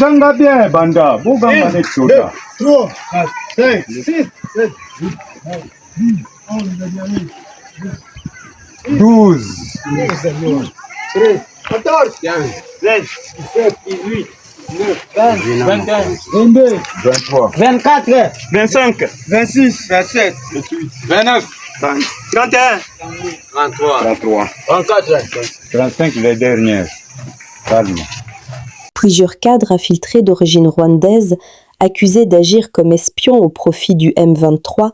Zanga bien, banda. Boga manet choda. 3, 4, 5, 6, 7, 8, 9, 10, 11, 12. 13, 14, 15, 16, 17, 18, 19, 20, 21, 22, 23. 24, 25, 26, 27, 28, 29, 31, 33, 34, 35 les dernières. Calme. Plusieurs cadres infiltrés d'origine rwandaise, accusés d'agir comme espions au profit du M23,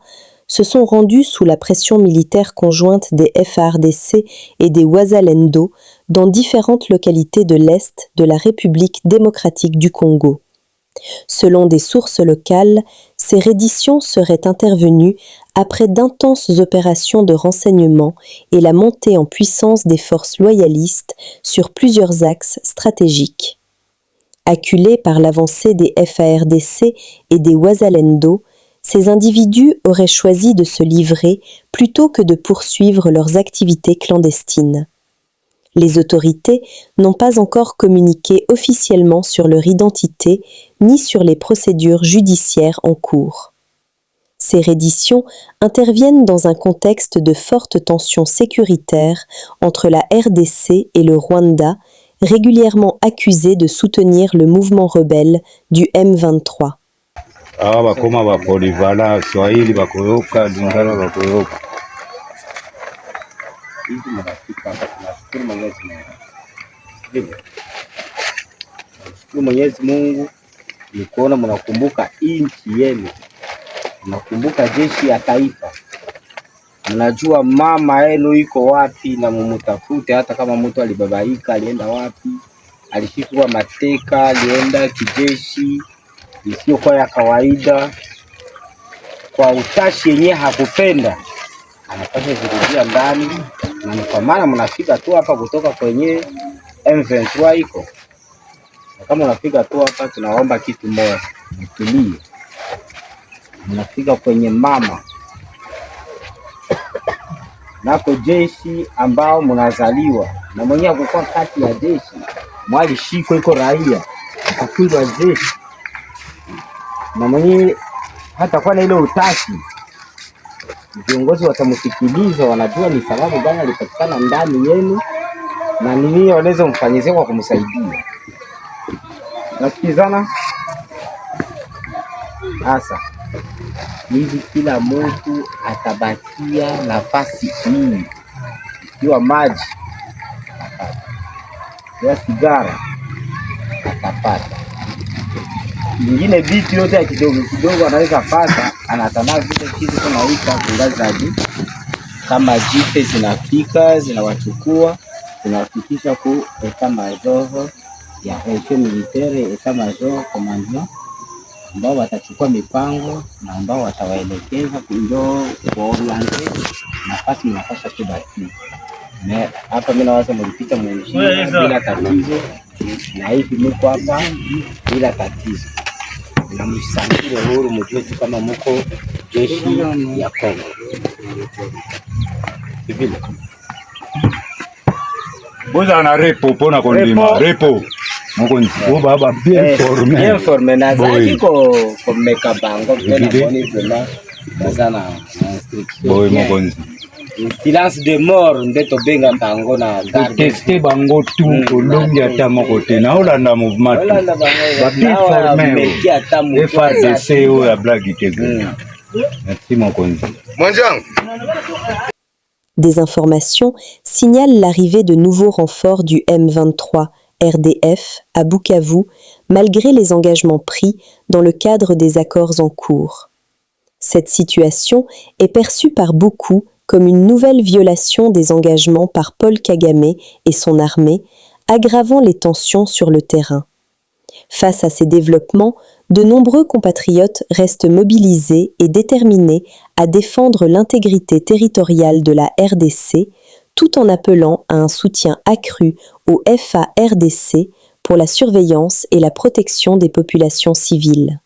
se sont rendus sous la pression militaire conjointe des FARDC et des Wazalendo dans différentes localités de l'Est de la République démocratique du Congo. Selon des sources locales, ces redditions seraient intervenues après d'intenses opérations de renseignement et la montée en puissance des forces loyalistes sur plusieurs axes stratégiques. Acculés par l'avancée des FARDC et des Wazalendo, ces individus auraient choisi de se livrer plutôt que de poursuivre leurs activités clandestines. Les autorités n'ont pas encore communiqué officiellement sur leur identité ni sur les procédures judiciaires en cours. Ces redditions interviennent dans un contexte de fortes tensions sécuritaires entre la RDC et le Rwanda, régulièrement accusés de soutenir le mouvement rebelle du M23. Hawa bakoma bapolivala Swahili bakoyoka Lingala bakoyoka. Hizi mnafika hapa, tunashukuru Mwenyezi Mungu. Tunashukuru Mwenyezi Mungu ni kuona mnakumbuka nchi yenu, mnakumbuka jeshi ya taifa, mnajua mama yenu iko wapi na mumutafute. Hata kama mtu alibabaika, alienda wapi, alishikwa mateka, alienda kijeshi isiyokuwa ya kawaida, kwa utashi yenyewe hakupenda, anapaswa kurudia ndani. Na kwa maana mnafika tu hapa kutoka kwenye M23 iko, na kama unafika tu hapa, tunaomba kitu moja, mtulie. Mnafika kwenye mama nako jeshi ambao mnazaliwa na mwenyewe kukua kati ya jeshi, mwali shiko iko raia akafunzwa jeshi, na mwenyewe hata kwa ile utashi, viongozi watamsikiliza, wanajua ni sababu gani alipatikana ndani yenu na nini wanaweza mfanyizia kwa kumsaidia. Nasikizana sasa hivi, kila mtu atabakia nafasi hii, ikiwa maji atapata, ikiwa sigara atapata, ingine vitu yote ya kidogo kidogo anaweza pata, anatanaa vile kitu kama hika kungazaji. Kama jipe zinafika zinawachukua, zinawafikisha ku eta majoro ya efe militaire, eta majoro komando, ambao watachukua mipango na ambao watawaelekeza kunjo kuoriente nafasi mnapasha kubaki. Na hapa mimi nawaza mlipita mwenyewe bila tatizo, na hivi mko hapa bila tatizo. Na msangire huru, mjue kama mko jeshi ya Kongo. Civile. Boza na repo pona kondima repo. Moko niko baba bien formé. Bien formé na zaki ko meka bango tena boni vema bazana instruction. Boy moko nzi. Silence de mort ndeto benga bango na garde. Tester bango tout kolongi ata moko te na olanda mouvement. Ba bien formé. FARDC o ya blague tege. Merci moko nzi. Monjang. Des informations signalent l'arrivée de nouveaux renforts du M23 RDF à Bukavu, malgré les engagements pris dans le cadre des accords en cours. Cette situation est perçue par beaucoup comme une nouvelle violation des engagements par Paul Kagame et son armée, aggravant les tensions sur le terrain. Face à ces développements, de nombreux compatriotes restent mobilisés et déterminés à défendre l'intégrité territoriale de la RDC, tout en appelant à un soutien accru au FARDC pour la surveillance et la protection des populations civiles.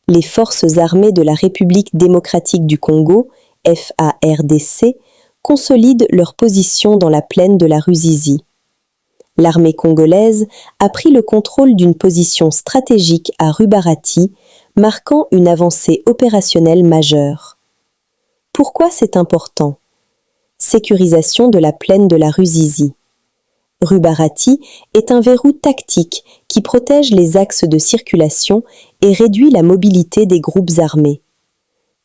les forces armées de la République démocratique du Congo, FARDC, consolident leur position dans la plaine de la Ruzizi. L'armée congolaise a pris le contrôle d'une position stratégique à Rubarati, marquant une avancée opérationnelle majeure. Pourquoi c'est important ? Sécurisation de la plaine de la Ruzizi. Rubarati est un verrou tactique qui protège les axes de circulation et réduit la mobilité des groupes armés.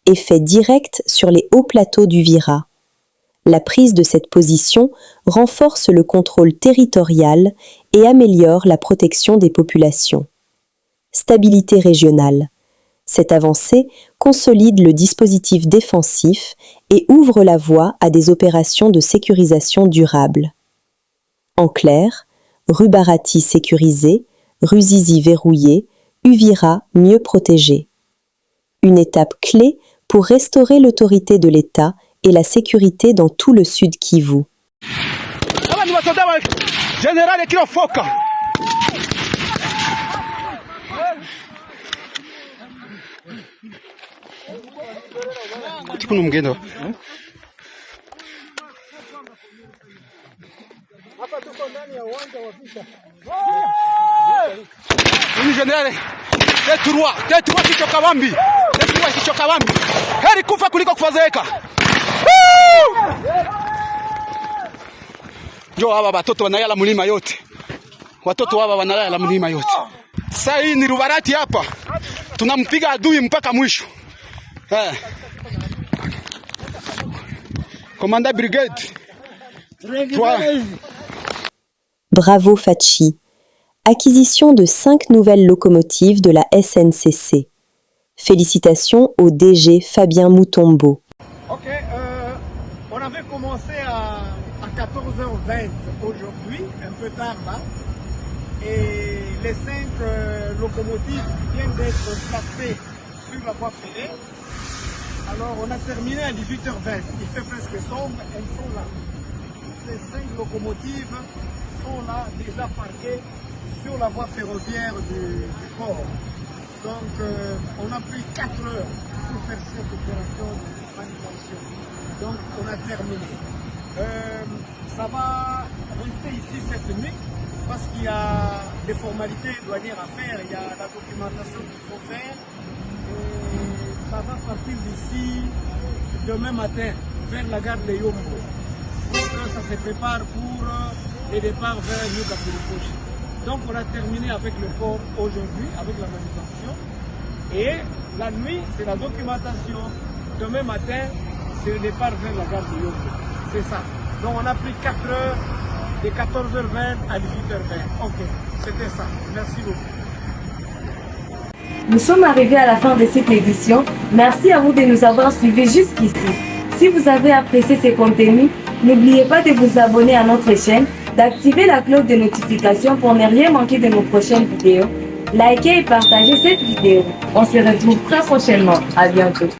Effet direct sur les hauts plateaux du Vira. La prise de cette position renforce le contrôle territorial et améliore la protection des populations. Stabilité régionale. Cette avancée consolide le dispositif défensif et ouvre la voie à des opérations de sécurisation durable. En clair, Rubarati sécurisé, Ruzizi verrouillé, Uvira mieux protégé. Une étape clé pour restaurer l'autorité de l'État et la sécurité dans tout le sud Kivu. Heri kufa kuliko kufadhaika. Jo, hawa watoto wanalala mlima yote. Watoto hawa wanalala mlima yote. Sasa hii ni Rubarati hapa. Tunampiga adui mpaka mwisho. Commandant brigade. Bravo Fachi. Acquisition de 5 nouvelles locomotives de la SNCC. Félicitations au DG Fabien Moutombo. Ok, on avait commencé à 14h20 aujourd'hui, un peu tard là. Et les 5 locomotives viennent d'être placées sur la voie ferrée. Alors on a terminé à 18h20. Il fait presque sombre, elles sont là. Ces 5 locomotives sont là, déjà parquées sur la voie ferroviaire du port. Donc on a pris 4 heures pour faire cette opération de manutention. Donc on a terminé. Ça va rester ici cette nuit parce qu'il y a des formalités douanières à faire, il y a la documentation qu'il faut faire. Et ça va partir d'ici demain matin vers la gare de Yombo. Donc ça se prépare pour les départs vers New Kapulupoche. Donc on a terminé avec le port aujourd'hui, avec la manutention. Et la nuit, c'est la documentation. Demain matin, c'est le départ vers la gare de Yombo. C'est ça. Donc on a pris 4 heures, de 14h20 à 18h20. Ok, c'était ça. Merci beaucoup. Nous sommes arrivés à la fin de cette édition. Merci à vous de nous avoir suivis jusqu'ici. Si vous avez apprécié ces contenus, n'oubliez pas de vous abonner à notre chaîne, d'activer la cloche de notification pour ne rien manquer de nos prochaines vidéos. Likez et partagez cette vidéo. On se retrouve très prochainement. À bientôt.